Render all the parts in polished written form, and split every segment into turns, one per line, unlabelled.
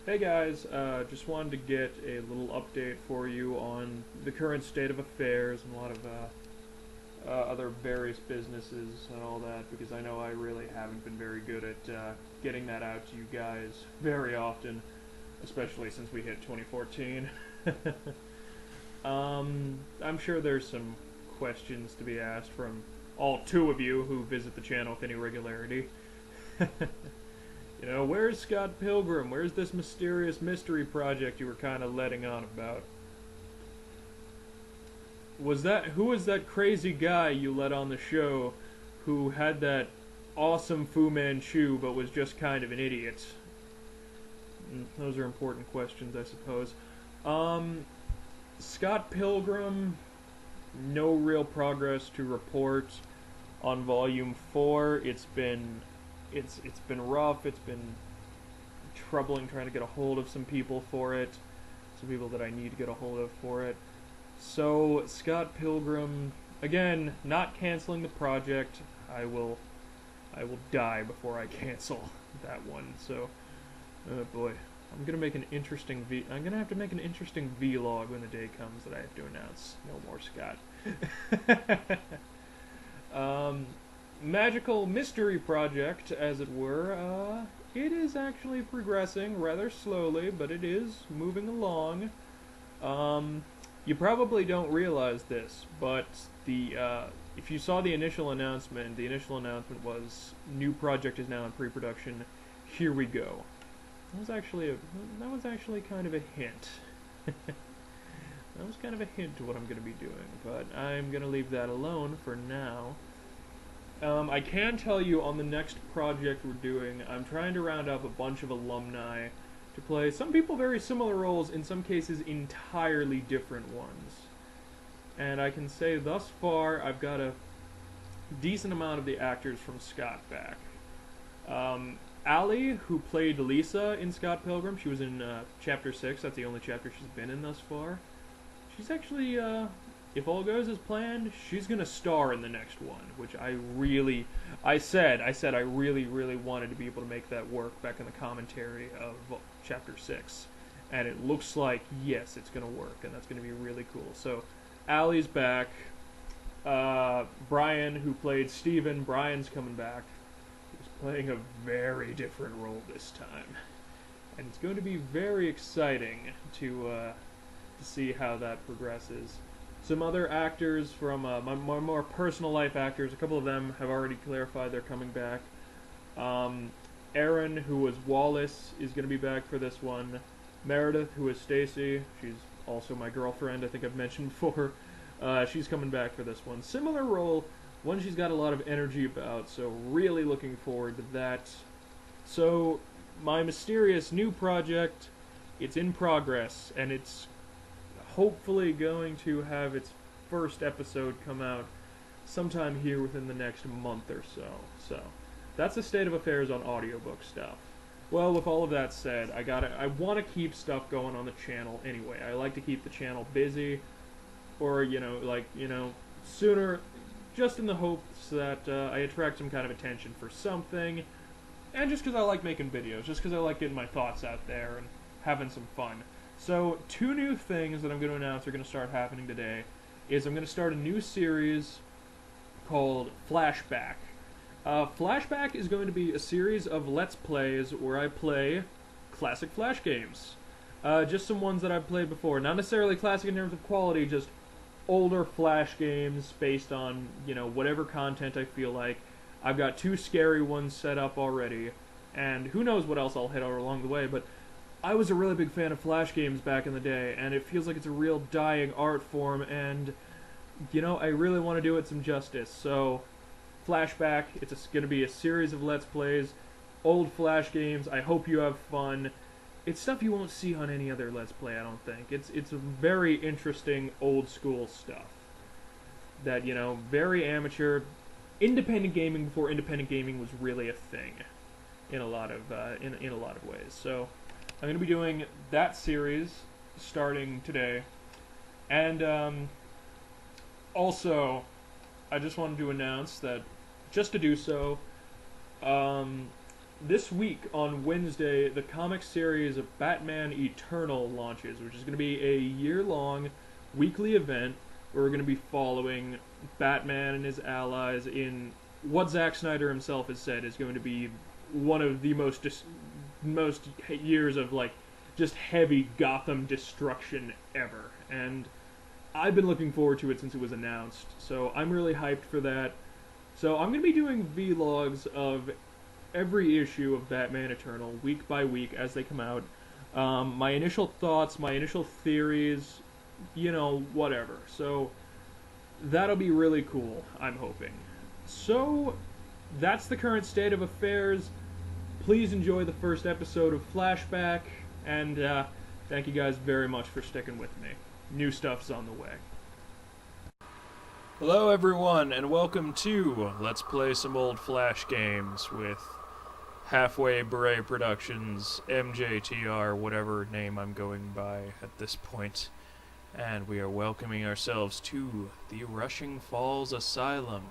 Hey guys, just wanted to get a little update for you on the current state of affairs and a lot of other various businesses and all that, because I know I really haven't been very good at getting that out to you guys very often, especially since we hit 2014. I'm sure there's some questions to be asked from all two of you who visit the channel with any regularity. You know, where's Scott Pilgrim? Where's this mysterious mystery project you were kind of letting on about? Who was that crazy guy you let on the show who had that awesome Fu Manchu but was just kind of an idiot? Those are important questions, I suppose. Scott Pilgrim, no real progress to report on Volume 4. It's been rough. It's been troubling trying to get a hold of some people for it. Some people that I need to get a hold of for it. So, Scott Pilgrim, again, not canceling the project. I will die before I cancel that one. So, oh boy. I'm gonna have to make an interesting vlog when the day comes that I have to announce no more Scott. Magical mystery project, as it were, it is actually progressing rather slowly, but it is moving along. You probably don't realize this, but if you saw the initial announcement was new project is now in pre-production. Here we go. That was actually kind of a hint. That was kind of a hint to what I'm going to be doing, but I'm going to leave that alone for now. I can tell you on the next project we're doing, I'm trying to round up a bunch of alumni to play some people very similar roles, in some cases entirely different ones. And I can say thus far I've got a decent amount of the actors from Scott back. Allie, who played Lisa in Scott Pilgrim, she was in Chapter 6, that's the only chapter she's been in thus far. She's actually, if all goes as planned, she's gonna star in the next one, which I said I really wanted to be able to make that work back in the commentary of Chapter 6. And it looks like, yes, it's gonna work, and that's gonna be really cool. So, Allie's back. Brian, who played Steven, Brian's coming back. He's playing a very different role this time. And it's going to be very exciting to see how that progresses. Some other actors from my more personal life actors, a couple of them have already clarified they're coming back. Erin, who was Wallace, is going to be back for this one. Meredith, who is Stacy, she's also my girlfriend, I think I've mentioned before. She's coming back for this one. Similar role, one she's got a lot of energy about, so really looking forward to that. So, my mysterious new project, it's in progress, and it's hopefully going to have its first episode come out sometime here within the next month or so. So, that's the state of affairs on audiobook stuff. Well, with all of that said, I want to keep stuff going on the channel anyway. I like to keep the channel busy, or, sooner, just in the hopes that I attract some kind of attention for something, and just because I like making videos, just because I like getting my thoughts out there and having some fun. So, two new things that I'm going to announce are going to start happening today is I'm going to start a new series called Flashback. Flashback is going to be a series of Let's Plays where I play classic Flash games. Just some ones that I've played before. Not necessarily classic in terms of quality, just older Flash games based on, whatever content I feel like. I've got 2 scary ones set up already, and who knows what else I'll hit over along the way, but I was a really big fan of Flash games back in the day, and it feels like it's a real dying art form, and, I really want to do it some justice. So, Flashback, it's going to be a series of Let's Plays, old Flash games. I hope you have fun. It's stuff you won't see on any other Let's Play, I don't think. It's very interesting, old-school stuff. That, very amateur, independent gaming before independent gaming was really a thing in a lot of in a lot of ways. So, I'm going to be doing that series starting today. And also, I just wanted to announce that, just to do so, this week on Wednesday, the comic series of Batman Eternal launches, which is going to be a year-long weekly event where we're going to be following Batman and his allies in what Zack Snyder himself has said is going to be one of the most years of like just heavy Gotham destruction ever. And I've been looking forward to it since it was announced, so I'm really hyped for that. So I'm going to be doing vlogs of every issue of Batman Eternal, week by week, as they come out. My initial thoughts, my initial theories, whatever. So that'll be really cool, I'm hoping. So that's the current state of affairs. Please enjoy the first episode of Flashback, and thank you guys very much for sticking with me. New stuff's on the way. Hello everyone, and welcome to Let's Play Some Old Flash Games with Halfway Beret Productions, MJTR, whatever name I'm going by at this point. And we are welcoming ourselves to the Rushing Falls Asylum.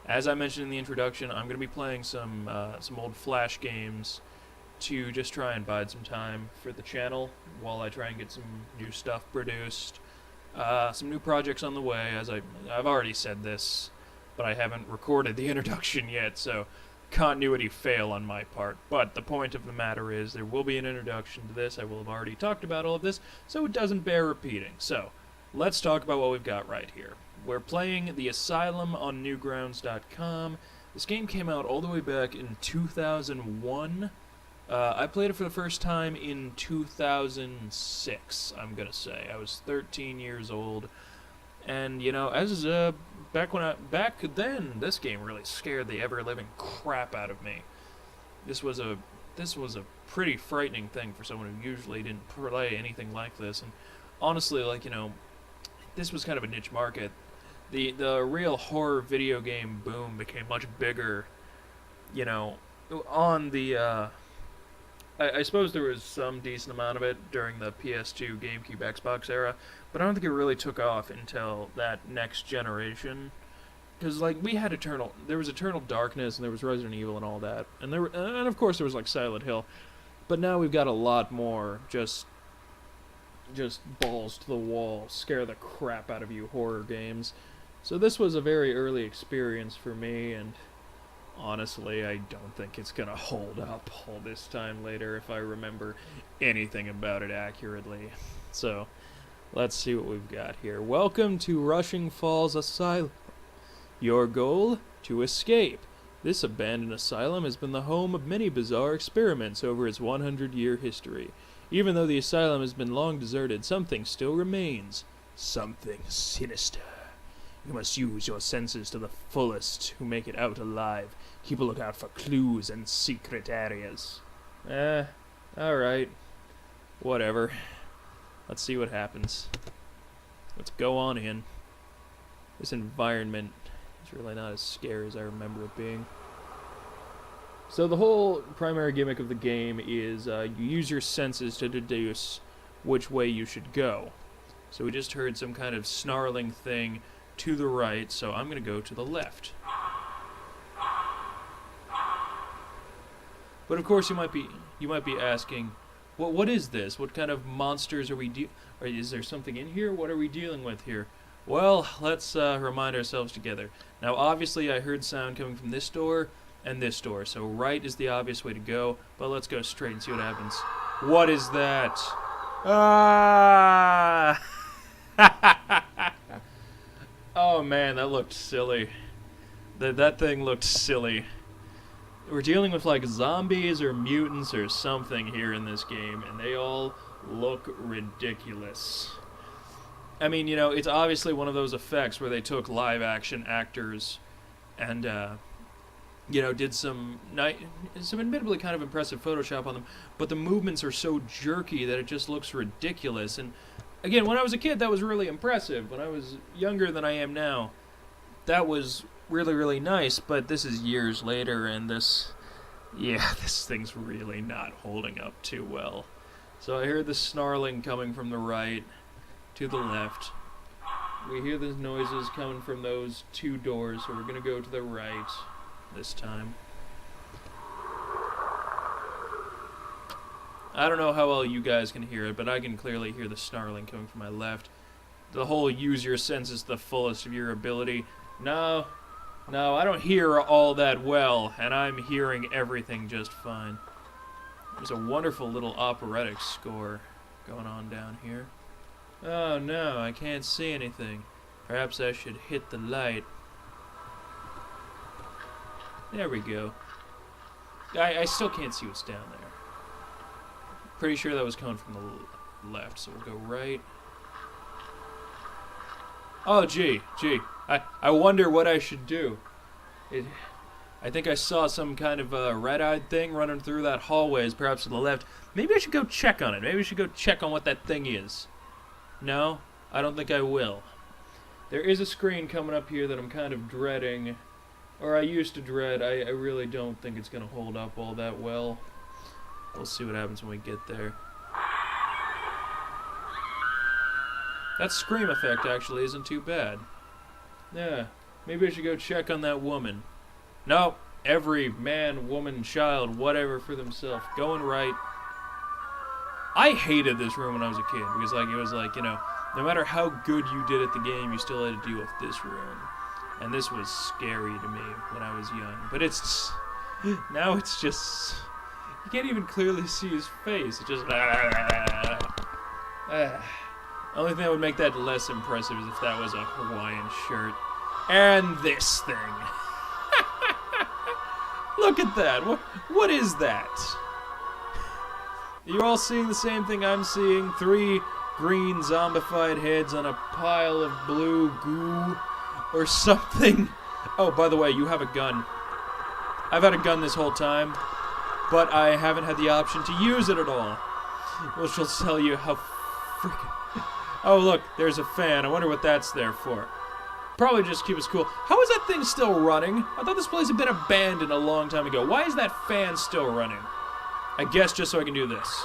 As I mentioned in the introduction, I'm going to be playing some old Flash games to just try and bide some time for the channel while I try and get some new stuff produced. Some new projects on the way, as I've already said this, but I haven't recorded the introduction yet, so continuity fail on my part. But the point of the matter is there will be an introduction to this. I will have already talked about all of this, so it doesn't bear repeating. So, let's talk about what we've got right here. We're playing The Asylum on Newgrounds.com. This game came out all the way back in 2001. I played it for the first time in 2006, I'm gonna say. I was 13 years old, and back then, this game really scared the ever-living crap out of me. This was a pretty frightening thing for someone who usually didn't play anything like this, and honestly, this was kind of a niche market. The real horror video game boom became much bigger, on the, I suppose there was some decent amount of it during the PS2, GameCube, Xbox era, but I don't think it really took off until that next generation. Because, we had there was Eternal Darkness, and there was Resident Evil and all that, and of course there was, Silent Hill, but now we've got a lot more just balls to the wall, scare the crap out of you horror games. So this was a very early experience for me, and honestly, I don't think it's gonna hold up all this time later if I remember anything about it accurately. So, let's see what we've got here. Welcome to Rushing Falls Asylum. Your goal? To escape. This abandoned asylum has been the home of many bizarre experiments over its 100-year history. Even though the asylum has been long deserted, something still remains. Something sinister. You must use your senses to the fullest to make it out alive. Keep a lookout for clues and secret areas. Alright. Whatever. Let's see what happens. Let's go on in. This environment is really not as scary as I remember it being. So the whole primary gimmick of the game is you use your senses to deduce which way you should go. So we just heard some kind of snarling thing to the right, so I'm going to go to the left. But of course you might be asking, well, what is this? What kind of monsters are we or is there something in here? What are we dealing with here? Well, let's remind ourselves together. Now obviously I heard sound coming from this door and this door, so right is the obvious way to go, but let's go straight and see what happens. What is that? Ah! Oh man, that looked silly. That thing looked silly. We're dealing with zombies or mutants or something here in this game, and they all look ridiculous. I mean, it's obviously one of those effects where they took live action actors and did some admittedly kind of impressive Photoshop on them, but the movements are so jerky that it just looks ridiculous. And again, when I was a kid, that was really impressive. When I was younger than I am now, that was really, really nice, but this is years later, and this thing's really not holding up too well. So I hear the snarling coming from the right to the left. We hear the noises coming from those two doors, so we're going to go to the right this time.
I don't know how well you guys can hear it, but I can clearly hear the snarling coming from my left. The whole use your senses to the fullest of your ability. No, I don't hear all that well, and I'm hearing everything just fine. There's a wonderful little operatic score going on down here. Oh no, I can't see anything. Perhaps I should hit the light. There we go. I still can't see what's down there. Pretty sure that was coming from the left, so we'll go right. Oh, gee. I wonder what I should do. I think I saw some kind of red-eyed thing running through that hallways, perhaps to the left. Maybe I should go check on it. Maybe I should go check on what that thing is. No, I don't think I will. There is a screen coming up here that I'm kind of dreading. Or I used to dread. I really don't think it's going to hold up all that well. We'll see what happens when we get there. That scream effect actually isn't too bad. Yeah, maybe I should go check on that woman. No, every man, woman, child, whatever for themselves. Going right. I hated this room when I was a kid because it was like, you know, no matter how good you did at the game, you still had to deal with this room. And this was scary to me when I was young. But now it's just, you can't even clearly see his face. It's just, only thing that would make that less impressive is if that was a Hawaiian shirt. And this thing. Look at that. What is that? You're all seeing the same thing I'm seeing. 3 green zombified heads on a pile of blue goo or something. Oh, by the way, you have a gun. I've had a gun this whole time, but I haven't had the option to use it at all. Which will tell you how freaking... Oh, look, there's a fan. I wonder what that's there for. Probably just keep us cool. How is that thing still running? I thought this place had been abandoned a long time ago. Why is that fan still running? I guess just so I can do this.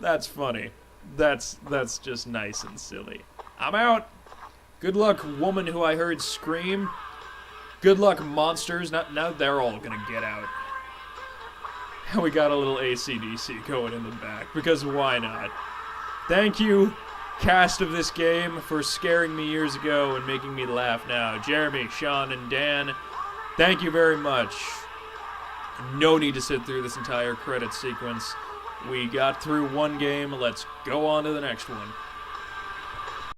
That's funny. That's just nice and silly. I'm out. Good luck, woman who I heard scream. Good luck, monsters. Now they're all gonna get out. And we got a little AC/DC going in the back, because why not? Thank you, cast of this game, for scaring me years ago and making me laugh now. Jeremy, Sean, and Dan, thank you very much. No need to sit through this entire credit sequence. We got through one game, let's go on to the next one.